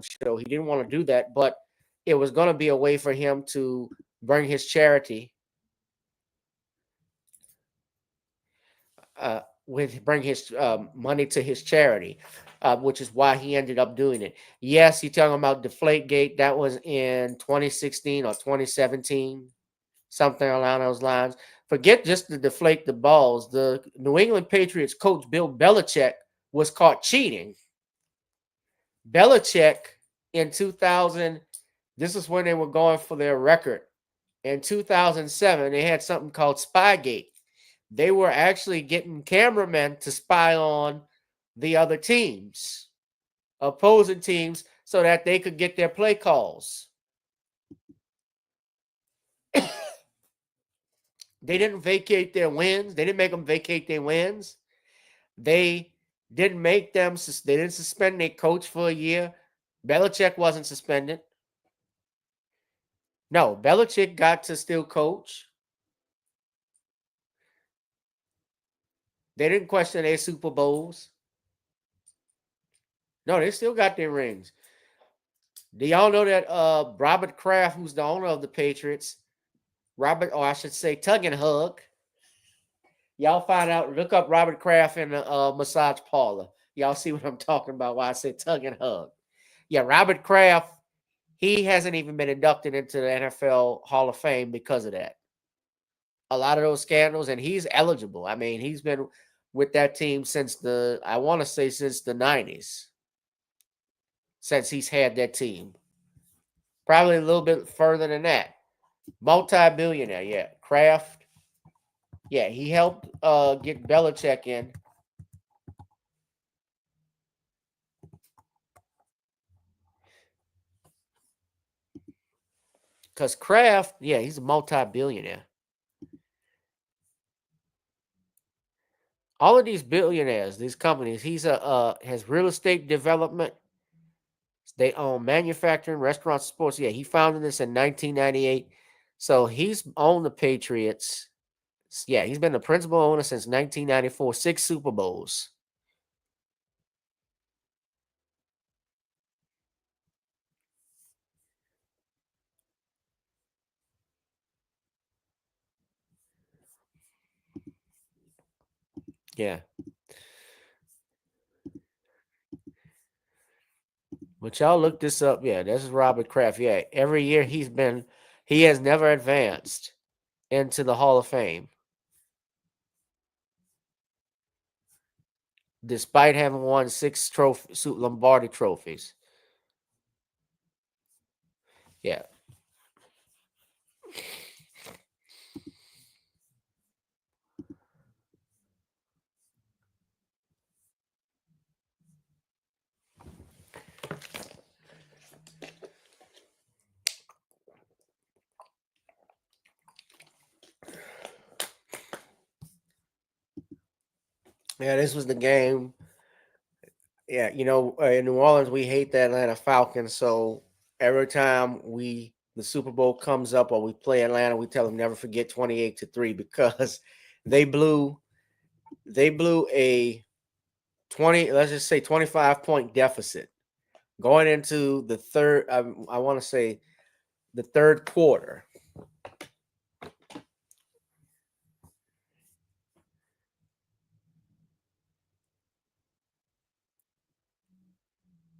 show. He didn't want to do that, but it was going to be a way for him to bring his charity, bring his money to his charity, which is why he ended up doing it. Yes, you're talking about Deflategate. That was in 2016 or 2017, something along those lines. Forget just to deflate the balls. The New England Patriots coach Bill Belichick was caught cheating. Belichick in 2000, this is when they were going for their record. In 2007, they had something called Spygate. They were actually getting cameramen to spy on the other teams, opposing teams, so that they could get their play calls. They didn't vacate their wins. They didn't make them vacate their wins. They didn't make them, they didn't suspend their coach for a year. Belichick wasn't suspended. No, Belichick got to still coach. They didn't question their Super Bowls. No, they still got their rings. Do y'all know that Robert Kraft, who's the owner of the Patriots, I should say Tug and Hug. Y'all find out, look up Robert Kraft in the massage parlor. Y'all see what I'm talking about why I say Tug and Hug. Yeah, Robert Kraft, he hasn't even been inducted into the NFL Hall of Fame because of that. A lot of those scandals, and he's eligible. I mean, he's been with that team since the 90s. Since he's had that team. Probably a little bit further than that. Multi-billionaire, yeah. Kraft. Yeah, he helped get Belichick in. Because Kraft, yeah, he's a multi-billionaire. All of these billionaires, these companies, he's has real estate development. They own manufacturing, restaurants, sports. Yeah, he founded this in 1998. So he's owned the Patriots. Yeah, he's been the principal owner since 1994, 6 Super Bowls. Yeah. But y'all look this up. Yeah, this is Robert Kraft. Yeah, every year he has never advanced into the Hall of Fame, despite having won 6 Lombardi trophies. Yeah. Yeah, this was the game. Yeah, in New Orleans, we hate the Atlanta Falcons. So every time the Super Bowl comes up or we play Atlanta, we tell them never forget 28-3 because they blew a 20, let's just say 25-point deficit going into the third. I want to say the third quarter.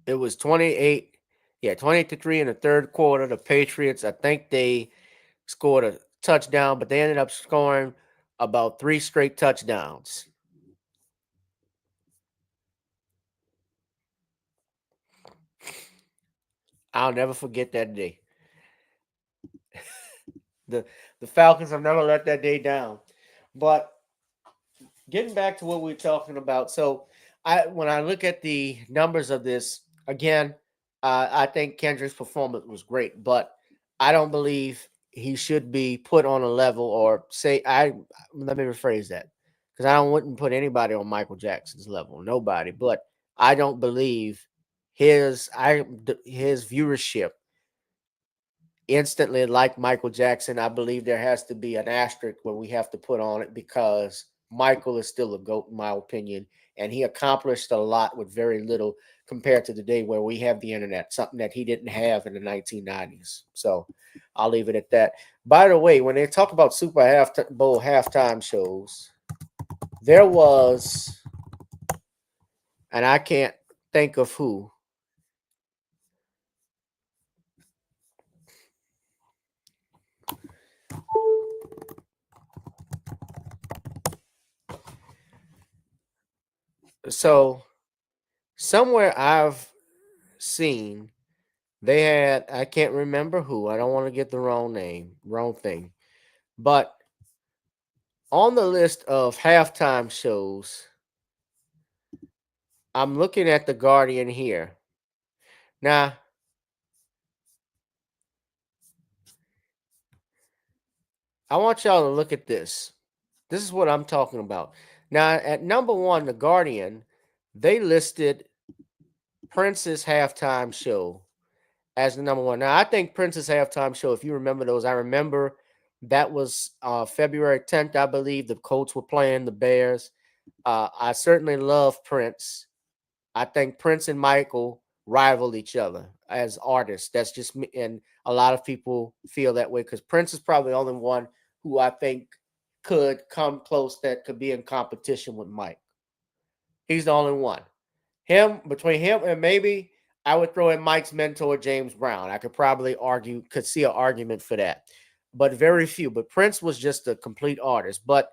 It was 28, yeah, 28-3 in the third quarter. The Patriots, I think they scored a touchdown, but they ended up scoring about 3 straight touchdowns. I'll never forget that day. The the Falcons have never let that day down. But getting back to what we were talking about, so when I look at the numbers of this again, I think Kendrick's performance was great, but I don't believe he should be put on a level or say I. Let me rephrase that because I don't wouldn't put anybody on Michael Jackson's level, nobody. But I don't believe his viewership instantly like Michael Jackson. I believe there has to be an asterisk where we have to put on it because Michael is still a GOAT, in my opinion, and he accomplished a lot with very little compared to the day where we have the internet, something that he didn't have in the 1990s. So I'll leave it at that. By the way, when they talk about Super Bowl halftime shows, there was, and I can't think of who. So somewhere I've seen they had, I can't remember who. I don't want to get the wrong name, wrong thing. But on the list of halftime shows, I'm looking at The Guardian here. Now, I want y'all to look at this. This is what I'm talking about. Now, at number one, The Guardian, they listed Prince's halftime show as the number one. Now, I think Prince's halftime show, if you remember those, I remember that was February 10th, I believe. The Colts were playing the Bears. I certainly love Prince. I think Prince and Michael rival each other as artists. That's just me, and a lot of people feel that way because Prince is probably the only one who I think could come close that could be in competition with Mike. He's the only one. Him between him and maybe I would throw in Mike's mentor James Brown. I could probably could see an argument for that, but very few. But Prince was just a complete artist. But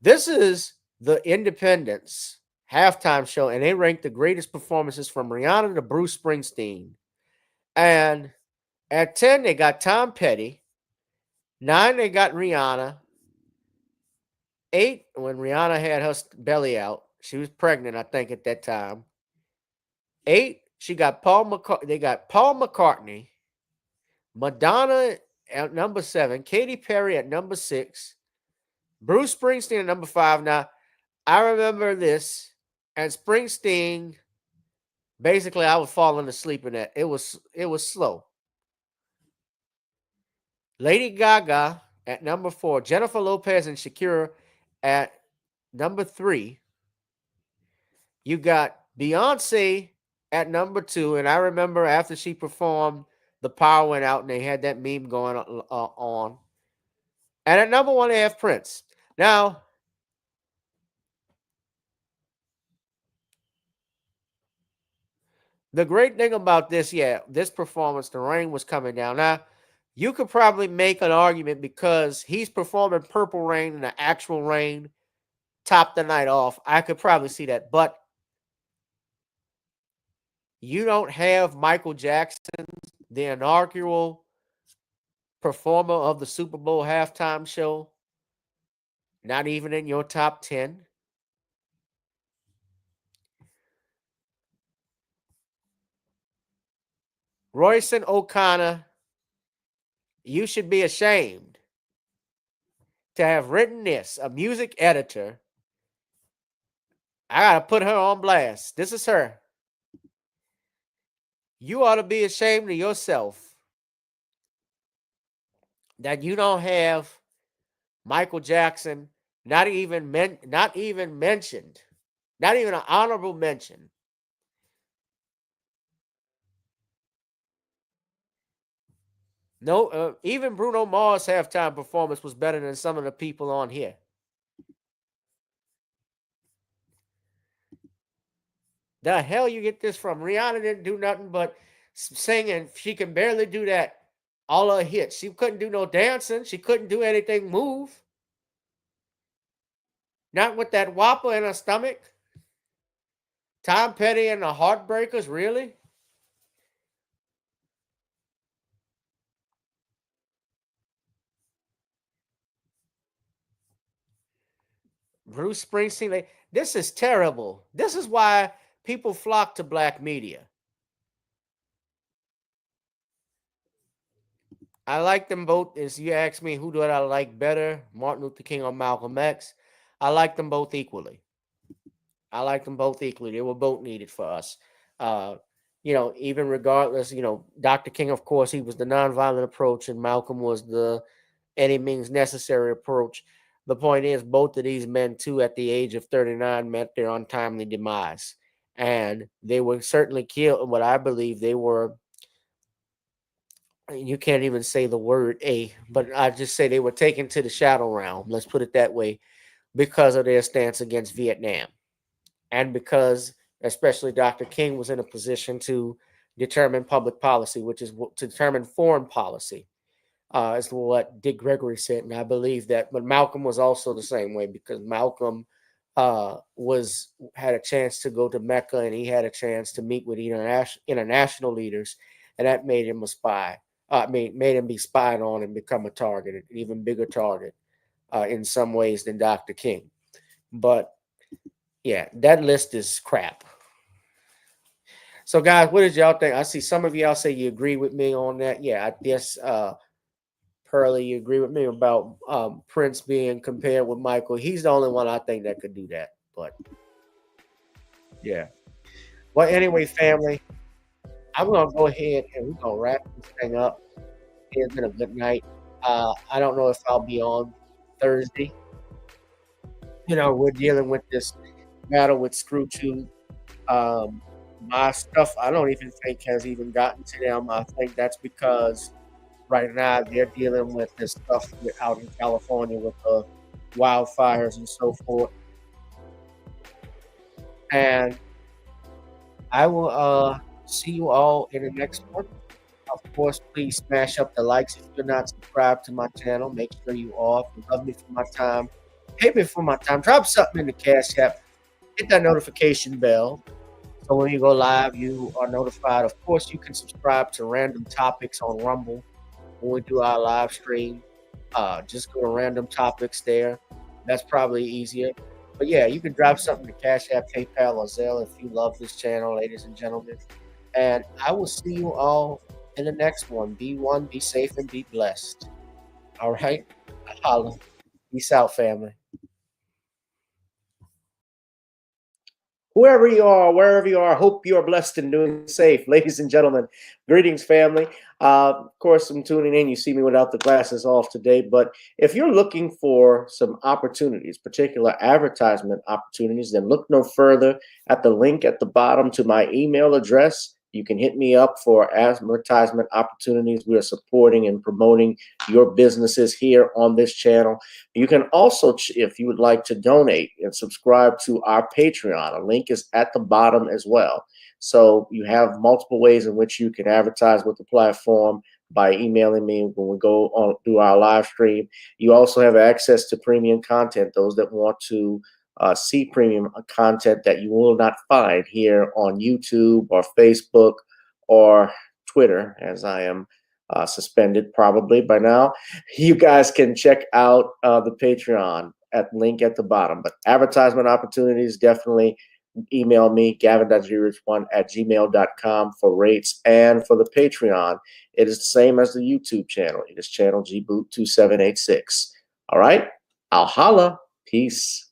this is the Independence halftime show, and they ranked the greatest performances from Rihanna to Bruce Springsteen. And at 10, they got Tom Petty. 9, they got Rihanna. 8, when Rihanna had her belly out, she was pregnant, I think, at that time. 8, she got Paul McCartney. They got Paul McCartney, Madonna at number 7, Katy Perry at number 6, Bruce Springsteen at number 5. Now, I remember this, and Springsteen, basically, I was falling asleep in that. It was slow. Lady Gaga at number 4, Jennifer Lopez and Shakira at number 3. You got Beyonce at number 2, and I remember after she performed, the power went out, and they had that meme going on. And at number 1, they have Prince. Now, the great thing about this, this performance, the rain was coming down. Now, you could probably make an argument because he's performing Purple Rain and the actual rain topped the night off. I could probably see that. But you don't have Michael Jackson, the inaugural performer of the Super Bowl halftime show, not even in your top 10. Royson O'Connor, you should be ashamed to have written this, a music editor. I got to put her on blast. This is her. You ought to be ashamed of yourself that you don't have Michael Jackson not even mentioned, not even an honorable mention. No, even Bruno Mars' halftime performance was better than some of the people on here. The hell you get this from? Rihanna didn't do nothing but singing. She can barely do that. All her hits. She couldn't do no dancing. She couldn't do anything move. Not with that whopper in her stomach. Tom Petty and the Heartbreakers, really? Bruce Springsteen. This is terrible. This is why people flock to black media. I like them both. As you ask me, who do I like better, Martin Luther King or Malcolm X? I like them both equally. I like them both equally. They were both needed for us. Uh, even regardless, Dr. King, of course, he was the nonviolent approach, and Malcolm was the any means necessary approach. The point is, both of these men, too, at the age of 39, met their untimely demise. And they were certainly killed. What I believe they were, you can't even say the word but I just say they were taken to the shadow realm. Let's put it that way, because of their stance against Vietnam. And because, especially Dr. King was in a position to determine public policy, which is to determine foreign policy. Is what Dick Gregory said, and I believe that. But Malcolm was also the same way, because Malcolm had a chance to go to Mecca, and he had a chance to meet with international leaders, and that made him a spy. Made him be spied on and become a target, an even bigger target in some ways than Dr. King. But yeah, that list is crap. So, guys, what did y'all think? I see some of y'all say you agree with me on that. Yeah, I guess Pearly, you agree with me about Prince being compared with Michael. He's the only one I think that could do that. But yeah. Well, anyway, family, I'm gonna go ahead and we're gonna wrap this thing up. It's been a good night. I don't know if I'll be on Thursday. We're dealing with this battle with ScrewTube. My stuff, I don't even think has even gotten to them. I think that's because right now they're dealing with this stuff out in California with the wildfires and so forth. And I will see you all in the next one. Of course, please smash up the likes if you're not subscribed to my channel. Make sure you are. If you love me for my time, pay me for my time. Drop something in the Cash App. Hit that notification bell, so when you go live, you are notified. Of course, you can subscribe to Random Topics on Rumble when we do our live stream. Just go to Random Topics there. That's probably easier. But yeah, you can drop something to Cash App, PayPal, or Zelle if you love this channel, ladies and gentlemen. And I will see you all in the next one. Be one, be safe, and be blessed. All right? Holla. Peace out, family. Whoever you are, wherever you are, hope you are blessed and doing safe. Ladies and gentlemen, greetings, family. Of course, I'm tuning in. You see me without the glasses off today. But if you're looking for some opportunities, particular advertisement opportunities, then look no further at the link at the bottom to my email address. You can hit me up for advertisement opportunities. We are supporting and promoting your businesses here on this channel. You can also, if you would like to donate and subscribe to our Patreon, a link is at the bottom as well. So you have multiple ways in which you can advertise with the platform by emailing me when we go on through our live stream. You also have access to premium content, those that want to see premium content that you will not find here on YouTube or Facebook or Twitter, as I am suspended probably by now. You guys can check out the Patreon at link at the bottom. But advertisement opportunities, definitely email me, gavin.grich1@gmail.com for rates. And for the Patreon, it is the same as the YouTube channel. It is channel gboot2786. All right, I'll holla. Peace.